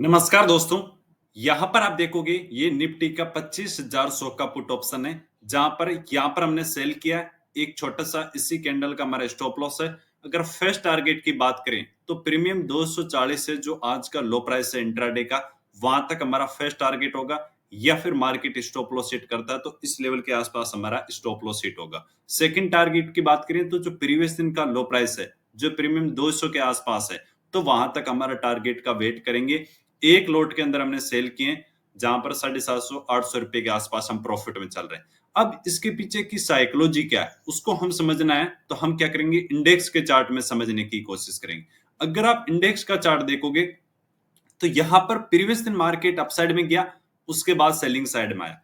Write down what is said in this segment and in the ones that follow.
नमस्कार दोस्तों। यहाँ पर आप देखोगे ये निफ्टी का 25,100 का पुट ऑप्शन है, जहां पर यहाँ पर हमने सेल किया है। एक छोटा सा इसी कैंडल का हमारा स्टॉप लॉस है। अगर फर्स्ट टारगेट की बात करें तो प्रीमियम 240 है, जो आज का लो प्राइस है इंट्राडे का, वहां तक हमारा फर्स्ट टारगेट होगा। या फिर मार्केट स्टॉप लॉस हिट करता है तो इस लेवल के आसपास हमारा स्टॉप लॉस हिट होगा। सेकंड टारगेट की बात करें तो जो प्रीवियस दिन का लो प्राइस है, जो प्रीमियम 200 के आसपास है, तो वहां तक हमारा टारगेट का वेट करेंगे। एक लोट के अंदर हमने सेल किए, जहां पर 750-800 रुपए के आसपास हम प्रॉफिट में चल रहे हैं। अब इसके पीछे की साइकोलॉजी क्या है उसको हम समझना है, तो हम क्या करेंगे, इंडेक्स के चार्ट में समझने की कोशिश करेंगे। अगर आप इंडेक्स का चार्ट देखोगे तो यहां पर प्रीवियस दिन मार्केट अपसाइड में गया, उसके बाद सेलिंग साइड में आया।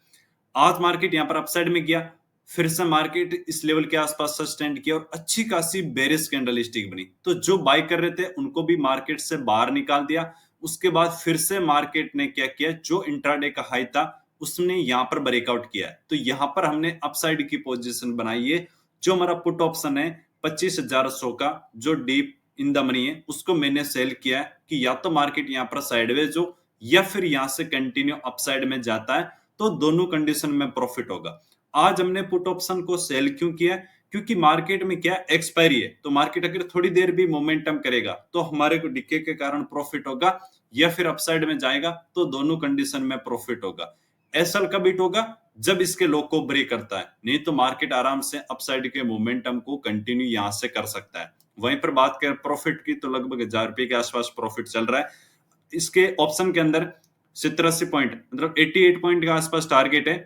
आज मार्केट यहां पर अपसाइड में गया, फिर से मार्केट इस लेवल के आसपास सस्टेन किया और अच्छी खासी बेरिश कैंडल स्टिक बनी। तो जो बाय कर रहे थे उनको भी मार्केट से बाहर निकाल दिया। उसके बाद फिर से मार्केट ने क्या किया, जो इंट्राडे का हाई था उसने यहां पर ब्रेकआउट किया है। तो यहां पर हमने अपसाइड की पोजीशन बनाई है। जो हमारा पुट ऑप्शन है 25,100 का, जो डीप इन द मनी है, उसको मैंने सेल किया है कि या तो मार्केट यहां पर साइडवेज हो या फिर यहां से कंटिन्यू अपसाइड में जाता है, तो दोनों कंडीशन में प्रॉफिट होगा। आज हमने पुट ऑप्शन को सेल क्यों किया, क्योंकि मार्केट में क्या एक्सपायरी है, तो मार्केट अगर थोड़ी देर भी मोमेंटम करेगा तो हमारे को डिके के कारण प्रॉफिट होगा, या फिर अपसाइड में जाएगा तो दोनों कंडीशन में प्रॉफिट होगा। एसएल कब हिट होगा, जब इसके लो को ब्रेक करता है, नहीं तो मार्केट आराम से अपसाइड के मोमेंटम को कंटिन्यू यहां से कर सकता है। वहीं पर बात करें प्रॉफिट की, तो लगभग 1000 रुपए के आसपास प्रॉफिट चल रहा है। इसके ऑप्शन के अंदर 70-80 पॉइंट, मतलब 88 पॉइंट के आसपास टारगेट है।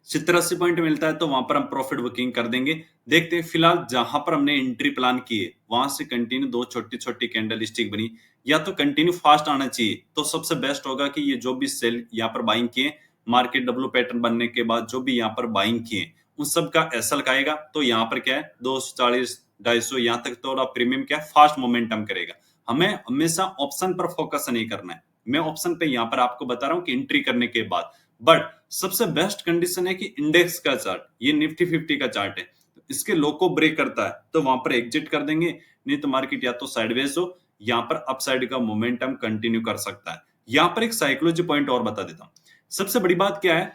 70-80 पॉइंट मिलता है तो वहां पर हम प्रॉफिट बुकिंग कर देंगे। देखते हैं, फिलहाल जहां पर हमने एंट्री प्लान की है वहां से कंटिन्यू दो छोटी छोटी कैंडल स्टिक बनी, या तो कंटिन्यू फास्ट आना चाहिए, तो सबसे बेस्ट होगा कि ये जो भी सेल यहाँ पर बाइंग किए, मार्केट डब्ल्यू पैटर्न बनने के बाद जो भी यहाँ पर बाइंग किए उन सब का एसएल खाएगा, तो यहाँ पर क्या है 240-250 यहाँ तक थोड़ा प्रीमियम क्या फास्ट मोमेंटम करेगा। हमें हमेशा ऑप्शन पर फोकस नहीं करना है। मैं ऑप्शन पे यहाँ पर आपको बता रहा हूँ कि एंट्री करने के बाद, बट सबसे बेस्ट कंडीशन है कि इंडेक्स का चार्ट, ये निफ्टी 50 का चार्ट है, तो इसके लो को ब्रेक करता है तो वहां पर एग्जिट कर देंगे, नहीं तो मार्केट या तो साइडवेज हो, यहां पर अपसाइड का मोमेंटम कंटिन्यू कर सकता है। यहां पर एक साइकोलॉजी पॉइंट और बता देता हूं। सबसे बड़ी बात क्या है,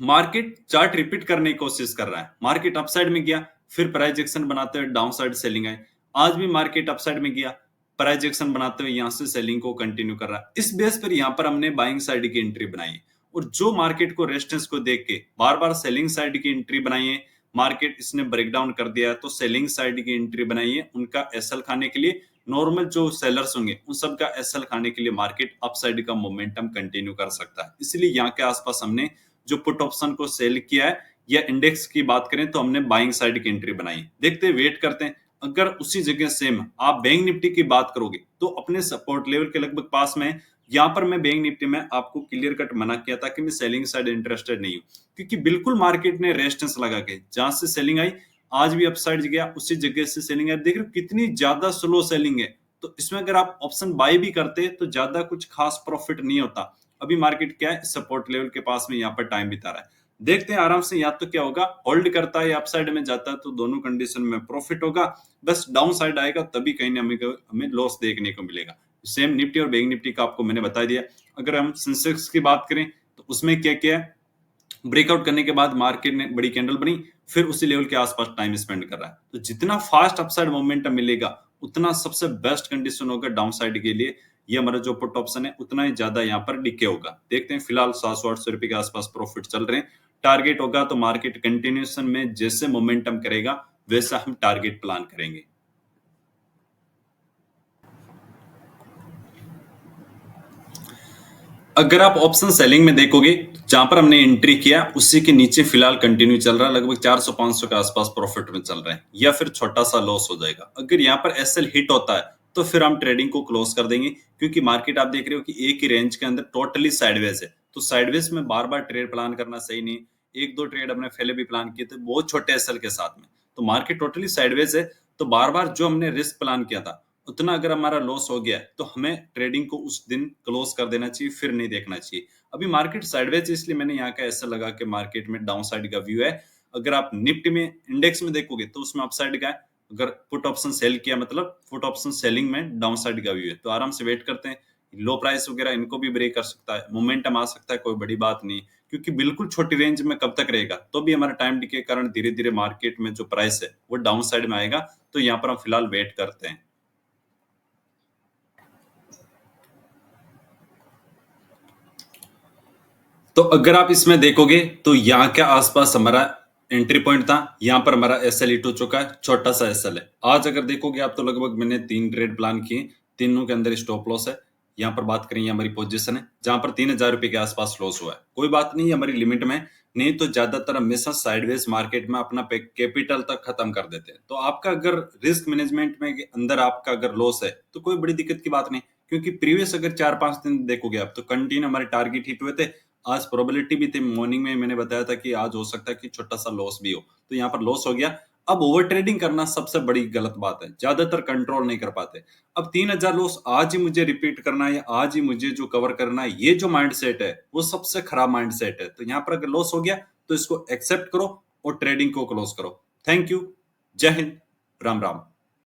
मार्केट चार्ट रिपीट करने की कोशिश कर रहा है। मार्केट अपसाइड में गया, फिर प्राइस एक्शन बनाते हुए डाउन साइड सेलिंग आई। आज भी मार्केट अपसाइड में गया, प्राइस एक्शन बनाते हुए यहां से सेलिंग को कंटिन्यू कर रहा है। इस बेस पर यहां पर हमने बाइंग साइड की एंट्री बनाई और जो मार्केट को रेजिस्टेंस को देख के बार बार सेलिंग साइड की एंट्री बनाई है। मार्केट इसने ब्रेकडाउन कर दिया है तो सेलिंग साइड की एंट्री बनाई है, उनका एसएल खाने के लिए। नॉर्मल जो सेलर्स होंगे उन सब का एसएल खाने के लिए मार्केट अपसाइड का मोमेंटम कंटिन्यू कर सकता है, इसलिए यहाँ के आसपास हमने जो पुट ऑप्शन को सेल किया है। या इंडेक्स की बात करें तो हमने बाइंग साइड की एंट्री बनाई। देखते हैं, वेट करते हैं। अगर उसी जगह सेम आप बैंक निफ्टी की बात करोगे तो अपने सपोर्ट लेवल के लगभग पास में, यहाँ पर मैं बैंक निफ्टी में आपको क्लियर कट मना किया था कि मैं सेलिंग साइड इंटरेस्टेड नहीं हूँ, क्योंकि बिल्कुल मार्केट ने रेजिस्टेंस लगा के जहां से सेलिंग आई, आज भी अपसाइड गया, उसी जगह से सेलिंग आई। देख रहे हो कितनी ज्यादा स्लो सेलिंग है। तो इसमें अगर आप ऑप्शन बाय भी करते तो ज्यादा कुछ खास प्रॉफिट नहीं होता। अभी मार्केट क्या है, सपोर्ट लेवल के पास में यहाँ पर टाइम बिता रहा है। देखते हैं आराम से, या तो क्या होगा, होल्ड करता है या अपसाइड में जाता है, तो दोनों कंडीशन में प्रॉफिट होगा। बस डाउन साइड आएगा तभी कहीं ना हमें लॉस देखने को मिलेगा। सेम निफ्टी और बैंक निफ्टी का आपको मैंने बता दिया। अगर हम सेंसेक्स की बात करें तो उसमें क्या किया है, ब्रेकआउट करने के बाद मार्केट ने बड़ी कैंडल बनी, फिर उसी लेवल के आसपास टाइम स्पेंड कर रहा है। तो जितना फास्ट अपसाइड मोमेंटम मिलेगा उतना सबसे बेस्ट कंडीशन होगा डाउन साइड के लिए। ये हमारा जो पुट ऑप्शन है उतना ही ज्यादा यहाँ पर डिके होगा। देखते हैं, फिलहाल 700-800 रुपए के आसपास प्रॉफिट चल रहे हैं। टारगेट होगा तो मार्केट कंटिन्यूएशन में जैसे मोमेंटम करेगा वैसा हम टारगेट प्लान करेंगे। अगर आप ऑप्शन सेलिंग में देखोगे, जहां पर हमने एंट्री किया उसी के नीचे फिलहाल कंटिन्यू चल रहा है, लगभग 400-500 के आसपास प्रॉफिट में चल रहे हैं, या फिर छोटा सा लॉस हो जाएगा। अगर यहाँ पर एसएल हिट होता है तो फिर हम ट्रेडिंग को क्लोज कर देंगे, क्योंकि मार्केट आप देख रहे हो कि एक ही रेंज के अंदर टोटली साइडवेज है। तो साइडवेज में बार बार ट्रेड प्लान करना सही नहीं। एक दो ट्रेड हमने पहले भी प्लान किए थे बहुत छोटे एसएल के साथ में, तो मार्केट टोटली साइडवेज है। तो बार बार जो हमने रिस्क प्लान किया था उतना अगर हमारा लॉस हो गया तो हमें ट्रेडिंग को उस दिन क्लोज कर देना चाहिए, फिर नहीं देखना चाहिए। अभी मार्केट साइडवेज, इसलिए मैंने यहाँ का ऐसा लगा कि मार्केट में डाउन साइड का व्यू है। अगर आप निफ्टी में इंडेक्स में देखोगे तो उसमें अपसाइड का है। अगर पुट ऑप्शन सेल किया मतलब पुट ऑप्शन सेलिंग में डाउन साइड का व्यू है, तो आराम से वेट करते हैं। लो प्राइस वगैरह इनको भी ब्रेक कर सकता है, मोमेंटम आ सकता है, कोई बड़ी बात नहीं, क्योंकि बिल्कुल छोटी रेंज में कब तक रहेगा, तो भी हमारा टाइम डिके के कारण धीरे-धीरे मार्केट में जो प्राइस है, वो डाउन साइड में आएगा, तो यहाँ पर हम फिलहाल वेट करते हैं। तो अगर आप इसमें देखोगे तो यहाँ के आसपास हमारा एंट्री पॉइंट था, यहाँ पर हमारा एसएल हिट हो चुका है, छोटा सा एसएल है। आज अगर देखोगे आप तो लगभग मैंने 3 ट्रेड प्लान किए, तीनों के अंदर स्टॉप लॉस है। यहाँ पर बात करें ये हमारी पोजीशन है, जहाँ पर 3000 रुपए के आसपास लॉस हुआ है। कोई बात नहीं, ये हमारी लिमिट में है, नहीं तो ज्यादातर हमेशा साइडवेज मार्केट में अपना कैपिटल तक खत्म कर देते हैं। तो आपका अगर रिस्क मैनेजमेंट में अंदर आपका अगर लॉस है, तो कोई बड़ी दिक्कत की बात नहीं, क्योंकि प्रीवियस अगर 4-5 दिन देखोगे आप तो कंटिन्यू हमारे टारगेट हिट हुए थे। आज प्रोबेबिलिटी भी थी, मॉर्निंग में मैंने बताया था कि आज हो सकता है कि छोटा-सा लॉस भी हो, तो यहाँ पर लॉस हो गया। अब ओवर ट्रेडिंग करना सबसे बड़ी गलत बात है, ज्यादातर कंट्रोल नहीं कर पाते। अब 3000 लॉस आज ही मुझे रिपीट करना है या आज ही मुझे जो कवर करना है, ये जो माइंडसेट है, वो सबसे खराब माइंडसेट है। तो यहाँ पर अगर लॉस हो गया, तो इसको एक्सेप्ट करो और ट्रेडिंग को क्लोज करो। थैंक यू, जय हिंद, राम राम।